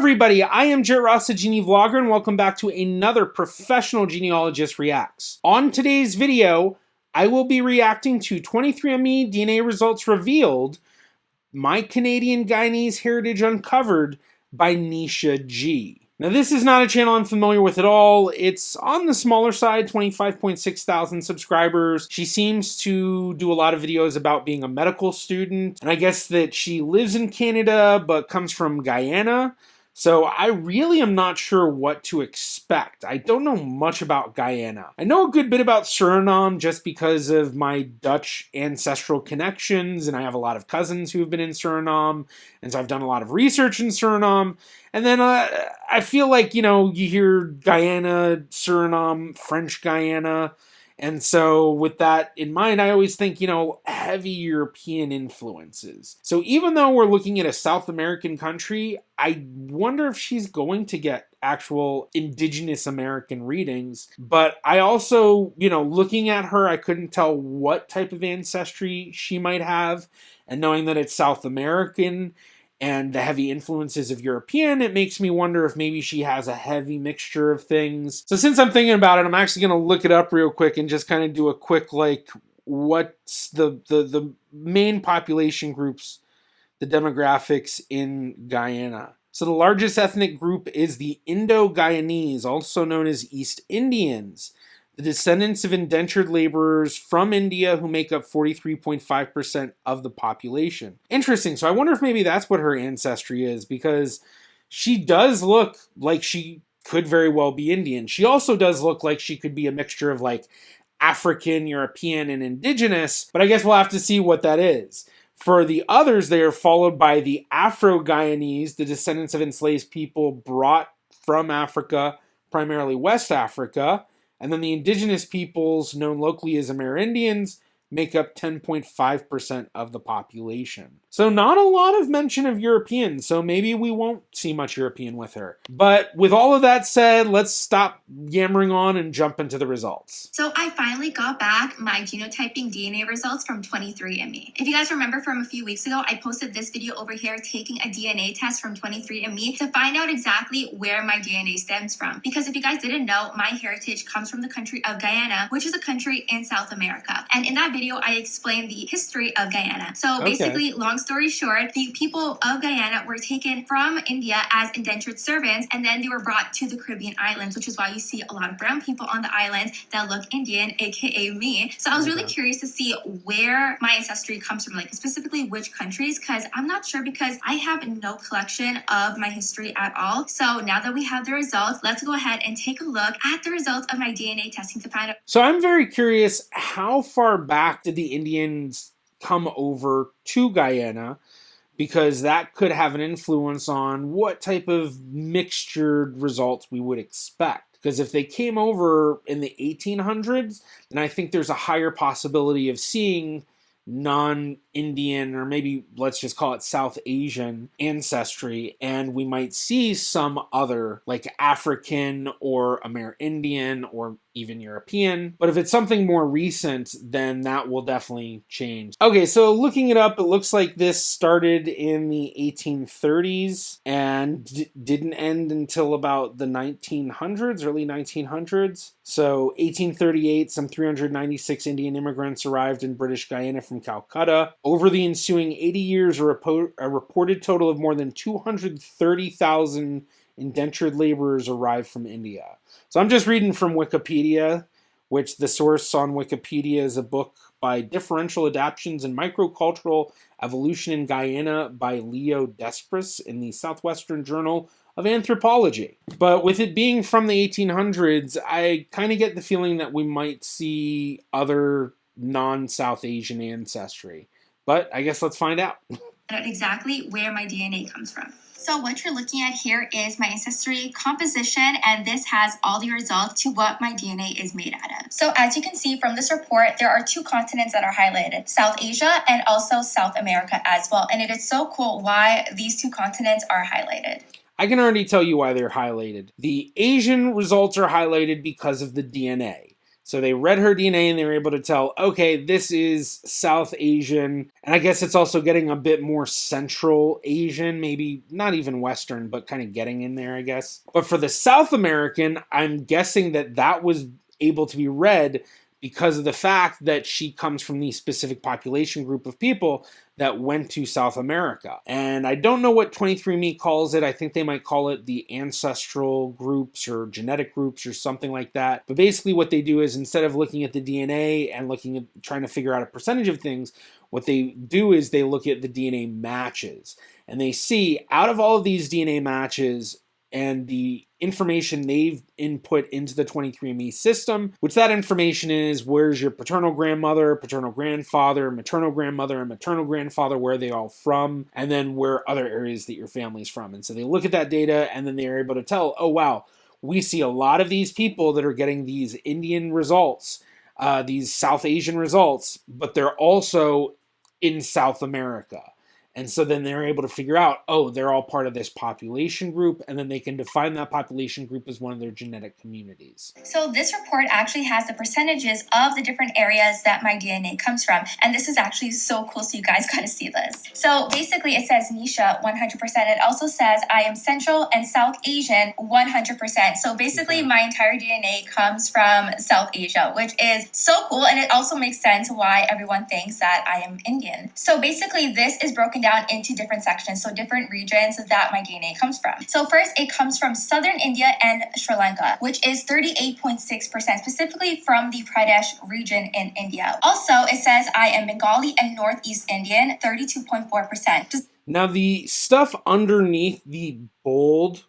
everybody, I am Jarrett Ross, the Genie Vlogger, and welcome back to another Professional Genealogist Reacts. On today's video, I will be reacting to 23andMe DNA results revealed, My Canadian-Guyanese Heritage Uncovered by Nisha G. Now this is not a channel I'm familiar with at all. It's on the smaller side, 25.6 thousand subscribers. She seems to do a lot of videos about being a medical student, and I guess that she lives in Canada but comes from Guyana. So I really am not sure what to expect. I don't know much about Guyana. I know a good bit about Suriname just because of my Dutch ancestral connections, and I have a lot of cousins who have been in Suriname, and so I've done a lot of research in Suriname. And then I feel like, you hear Guyana, Suriname, French Guyana. And so with that in mind, I always think, heavy European influences. So even though we're looking at a South American country, I wonder if she's going to get actual indigenous American readings. But I also, looking at her, I couldn't tell what type of ancestry she might have. And knowing that it's South American and the heavy influences of European, it makes me wonder if maybe she has a heavy mixture of things. So since I'm thinking about it, I'm actually going to look it up real quick and just kind of do a quick, what's the main population groups, the demographics in Guyana. So the largest ethnic group is the Indo-Guyanese, also known as East Indians, the descendants of indentured laborers from India who make up 43.5% of the population. Interesting. So I wonder if maybe that's what her ancestry is, because she does look like she could very well be Indian. She also does look like she could be a mixture of African, European, and indigenous, but I guess we'll have to see what that is. For the others, they are followed by the Afro-Guyanese, the descendants of enslaved people brought from Africa, primarily West Africa. And then the indigenous peoples, known locally as Amerindians, make up 10.5% of the population. So not a lot of mention of Europeans, so maybe we won't see much European with her. But with all of that said, let's stop yammering on and jump into the results. So I finally got back my genotyping DNA results from 23andMe. If you guys remember from a few weeks ago, I posted this video over here taking a DNA test from 23andMe to find out exactly where my DNA stems from. Because if you guys didn't know, my heritage comes from the country of Guyana, which is a country in South America. And in that video, I explained the history of Guyana. So basically, long story short, the people of Guyana were taken from India as indentured servants, and then they were brought to the Caribbean islands, which is why you see a lot of brown people on the islands that look Indian, aka me. So I was really curious to see where my ancestry comes from, specifically which countries, because I'm not sure, because I have no collection of my history at all. So now that we have the results, let's go ahead and take a look at the results of my DNA testing to find out. So I'm very curious, how far back did the Indians come over to Guyana? Because that could have an influence on what type of mixtured results we would expect. Because if they came over in the 1800s, then I think there's a higher possibility of seeing non-Indian, or maybe let's just call it South Asian ancestry, and we might see some other African or Amerindian or even European. But if it's something more recent, then that will definitely change. Okay, so looking it up, it looks like this started in the 1830s and didn't end until about the 1900s, early 1900s. So 1838, some 396 Indian immigrants arrived in British Guyana from Calcutta. Over the ensuing 80 years, a reported total of more than 230,000 indentured laborers arrived from India. So I'm just reading from Wikipedia, which the source on Wikipedia is a book by Differential Adaptations and Microcultural Evolution in Guyana by Leo Despres in the Southwestern Journal of Anthropology. But with it being from the 1800s, I kind of get the feeling that we might see other non-South Asian ancestry. But I guess let's find out. Exactly where my DNA comes from. So what you're looking at here is my ancestry composition, and this has all the results to what my DNA is made out of. So as you can see from this report, there are two continents that are highlighted, South Asia and also South America as well. And it is so cool why these two continents are highlighted. I can already tell you why they're highlighted. The Asian results are highlighted because of the DNA. So they read her DNA and they were able to tell, okay, this is South Asian. And I guess it's also getting a bit more Central Asian, maybe not even Western, but kind of getting in there, I guess. But for the South American, I'm guessing that that was able to be read because of the fact that she comes from the specific population group of people that went to South America. And I don't know what 23andMe calls it. I think they might call it the ancestral groups or genetic groups or something like that. But basically what they do is instead of looking at the DNA and looking at trying to figure out a percentage of things, what they do is they look at the DNA matches. And they see out of all of these DNA matches and the information they've input into the 23andMe system, which that information is where's your paternal grandmother, paternal grandfather, maternal grandmother, and maternal grandfather, where are they all from, and then where other areas that your family's from. And so they look at that data and then they're able to tell, oh wow, we see a lot of these people that are getting these Indian results, these South Asian results, but they're also in South America. And so then they're able to figure out, oh, they're all part of this population group, and then they can define that population group as one of their genetic communities. So this report actually has the percentages of the different areas that my DNA comes from. And this is actually so cool, so you guys gotta see this. So basically it says Nisha 100%. It also says I am Central and South Asian 100%. So basically my entire DNA comes from South Asia, which is so cool. And it also makes sense why everyone thinks that I am Indian. So basically this is broken down into different sections, so different regions that my DNA comes from. So first, it comes from southern India and Sri Lanka, which is 38.6%, specifically from the Pradesh region in India. Also, it says I am Bengali and Northeast Indian, 32.4%. Now, the stuff underneath the bold,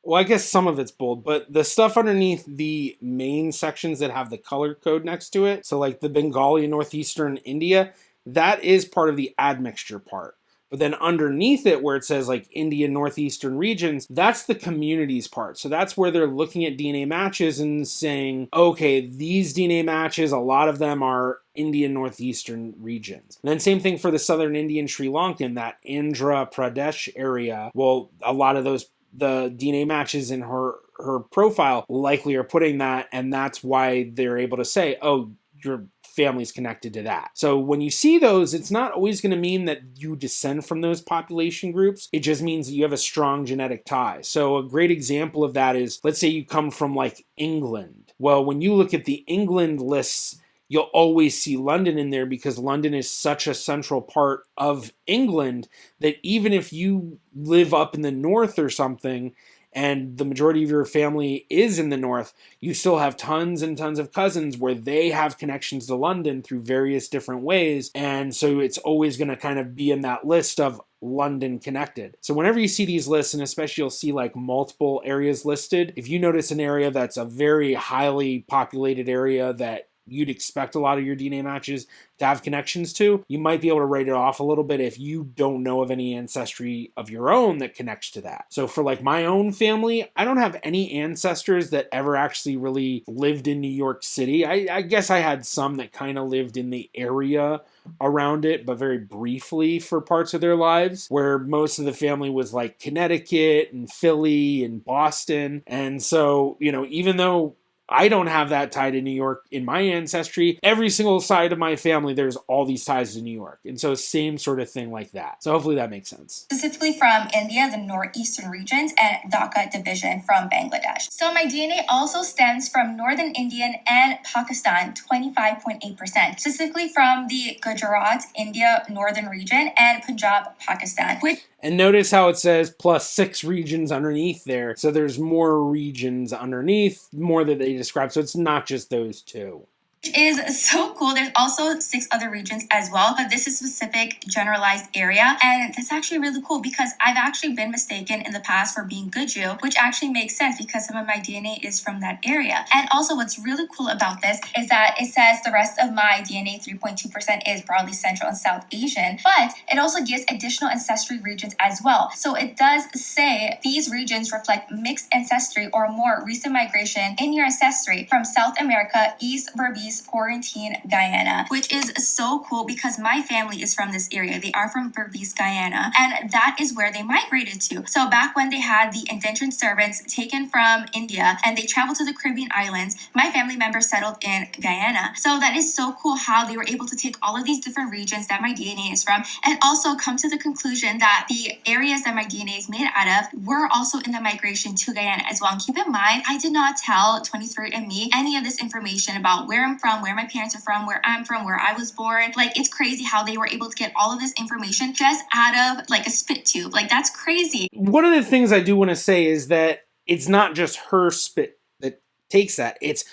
well, I guess some of it's bold, but the stuff underneath the main sections that have the color code next to it, so like the Bengali and Northeastern India, that is part of the admixture part. But then underneath it, where it says like Indian Northeastern regions, that's the communities part. So that's where they're looking at DNA matches and saying, okay, these DNA matches, a lot of them are Indian Northeastern regions. And then same thing for the Southern Indian Sri Lankan, that Andhra Pradesh area. Well, a lot of those, the DNA matches in her profile likely are putting that, and that's why they're able to say, oh, your family's connected to that. So when you see those, it's not always going to mean that you descend from those population groups. It just means that you have a strong genetic tie. So a great example of that is, let's say you come from like England. Well, when you look at the England lists, you'll always see London in there because London is such a central part of England that even if you live up in the north or something, and the majority of your family is in the north, you still have tons and tons of cousins where they have connections to London through various different ways. And so it's always going to kind of be in that list of London connected. So whenever you see these lists, and especially you'll see like multiple areas listed, if you notice an area that's a very highly populated area that you'd expect a lot of your DNA matches to have connections to, you might be able to write it off a little bit if you don't know of any ancestry of your own that connects to that. So for like my own family, I don't have any ancestors that ever actually really lived in New York City. I guess I had some that kind of lived in the area around it, but very briefly for parts of their lives, where most of the family was like Connecticut and Philly and Boston. And so, you know, even though I don't have that tie to New York in my ancestry, every single side of my family, there's all these ties to New York. And so same sort of thing like that. So hopefully that makes sense. Specifically from India, the northeastern regions, and Dhaka division from Bangladesh. So my DNA also stems from northern Indian and Pakistan, 25.8%. Specifically from the Gujarat, India, northern region, and Punjab, Pakistan. And notice how it says plus 6 regions underneath there. So there's more regions underneath, more that they describe. So it's not just those two. Which is so cool. There's also 6 other regions as well, but this is specific generalized area. And that's actually really cool because I've actually been mistaken in the past for being Guju, which actually makes sense because some of my DNA is from that area. And also what's really cool about this is that it says the rest of my DNA, 3.2%, is broadly Central and South Asian, but it also gives additional ancestry regions as well. So it does say these regions reflect mixed ancestry or more recent migration in your ancestry from South America, East Berbice, is Quarantine, Guyana, which is so cool because my family is from this area. They are from Berbice, Guyana, and that is where they migrated to. So back when they had the indentured servants taken from India and they traveled to the Caribbean islands, my family members settled in Guyana. So that is so cool how they were able to take all of these different regions that my DNA is from and also come to the conclusion that the areas that my DNA is made out of were also in the migration to Guyana as well. And keep in mind, I did not tell 23andMe any of this information about where I'm from, where my parents are from, where I'm from, where I was born. Like, it's crazy how they were able to get all of this information just out of like a spit tube. Like, that's crazy. One of the things I do want to say is that it's not just her spit that takes that. It's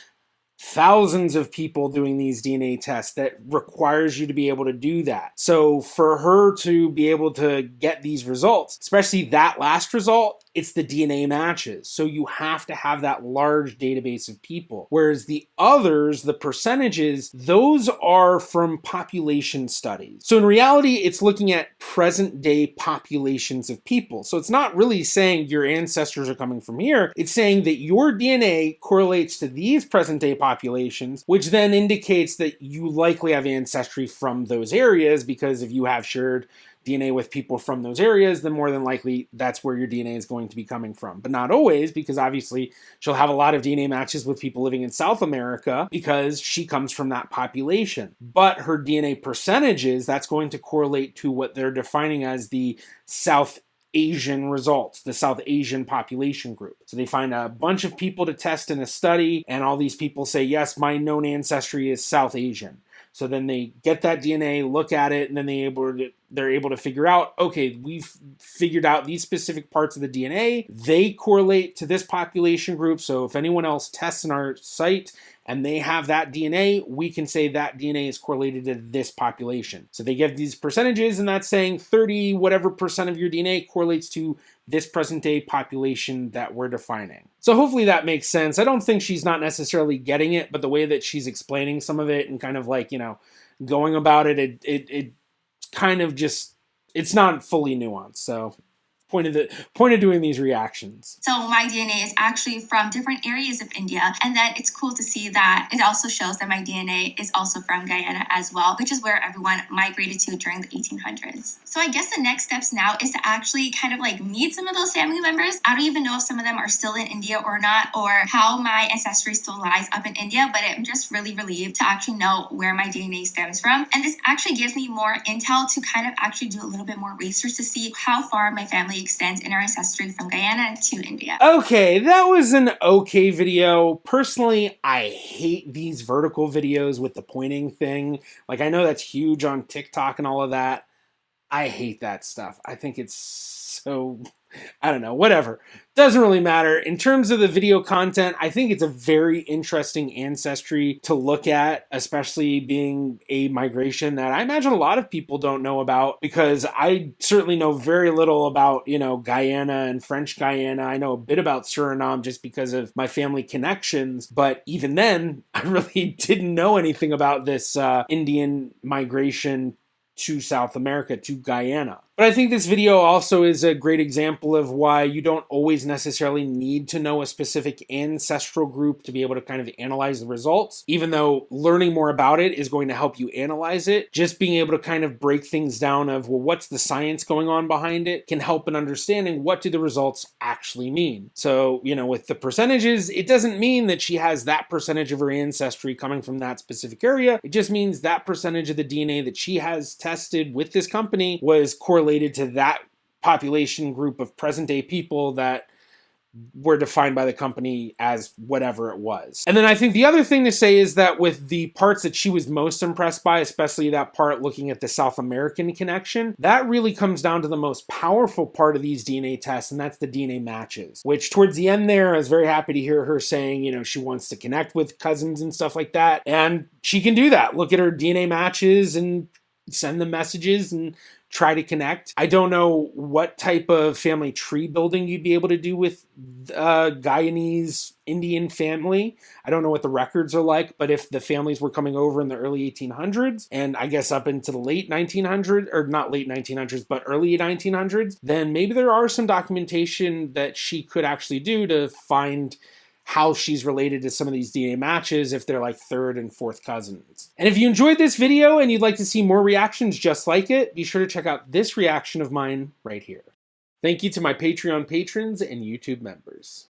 thousands of people doing these DNA tests that requires you to be able to do that. So for her to be able to get these results, especially that last result, it's the DNA matches. So you have to have that large database of people. Whereas the others, the percentages, those are from population studies. So in reality, it's looking at present day populations of people. So it's not really saying your ancestors are coming from here. It's saying that your DNA correlates to these present day populations, which then indicates that you likely have ancestry from those areas, because if you have shared DNA with people from those areas, then more than likely that's where your DNA is going to be coming from. But not always, because obviously she'll have a lot of DNA matches with people living in South America because she comes from that population. But her DNA percentages, that's going to correlate to what they're defining as the South Asian results, the South Asian population group. So they find a bunch of people to test in a study, and all these people say, yes, my known ancestry is South Asian. So then they get that DNA, look at it, and then they're able to figure out, okay, we've figured out these specific parts of the DNA. They correlate to this population group. So if anyone else tests in our site and they have that DNA, we can say that DNA is correlated to this population. So they give these percentages, and that's saying 30 whatever percent of your DNA correlates to this present day population that we're defining. So hopefully that makes sense. I don't think she's not necessarily getting it, but the way that she's explaining some of it and kind of like, going about it, it kind of just, it's not fully nuanced. So point of doing these reactions. So my DNA is actually from different areas of India, and then it's cool to see that it also shows that my DNA is also from Guyana as well, which is where everyone migrated to during the 1800s. So I guess the next steps now is to actually kind of like meet some of those family members. I don't even know if some of them are still in India or not, or how my ancestry still lies up in India, but I'm just really relieved to actually know where my DNA stems from. And this actually gives me more intel to kind of actually do a little bit more research to see how far my family extends in our ancestry from Guyana to India. Okay, that was an okay video. Personally, I hate these vertical videos with the pointing thing. Like, I know that's huge on TikTok and all of that. I hate that stuff. I think it's so, I don't know, whatever. Doesn't really matter. In terms of the video content, I think it's a very interesting ancestry to look at, especially being a migration that I imagine a lot of people don't know about, because I certainly know very little about, Guyana and French Guyana. I know a bit about Suriname just because of my family connections, but even then, I really didn't know anything about this Indian migration to South America, to Guyana. But I think this video also is a great example of why you don't always necessarily need to know a specific ancestral group to be able to kind of analyze the results, even though learning more about it is going to help you analyze it. Just being able to kind of break things down of, well, what's the science going on behind it can help in understanding what do the results actually mean. So, with the percentages, it doesn't mean that she has that percentage of her ancestry coming from that specific area. It just means that percentage of the DNA that she has tested with this company was correlated to that population group of present day people that were defined by the company as whatever it was. And then I think the other thing to say is that with the parts that she was most impressed by, especially that part looking at the South American connection, that really comes down to the most powerful part of these DNA tests, and that's the DNA matches, which towards the end there, I was very happy to hear her saying, she wants to connect with cousins and stuff like that. And she can do that. Look at her DNA matches and send them messages and try to connect. I don't know what type of family tree building you'd be able to do with Guyanese Indian family. I don't know what the records are like, but if the families were coming over in the early 1800s, and I guess up into the late 1900s, or not late 1900s, but early 1900s, then maybe there are some documentation that she could actually do to find how she's related to some of these DNA matches, if they're like third and fourth cousins. And if you enjoyed this video and you'd like to see more reactions just like it, be sure to check out this reaction of mine right here. Thank you to my Patreon patrons and YouTube members.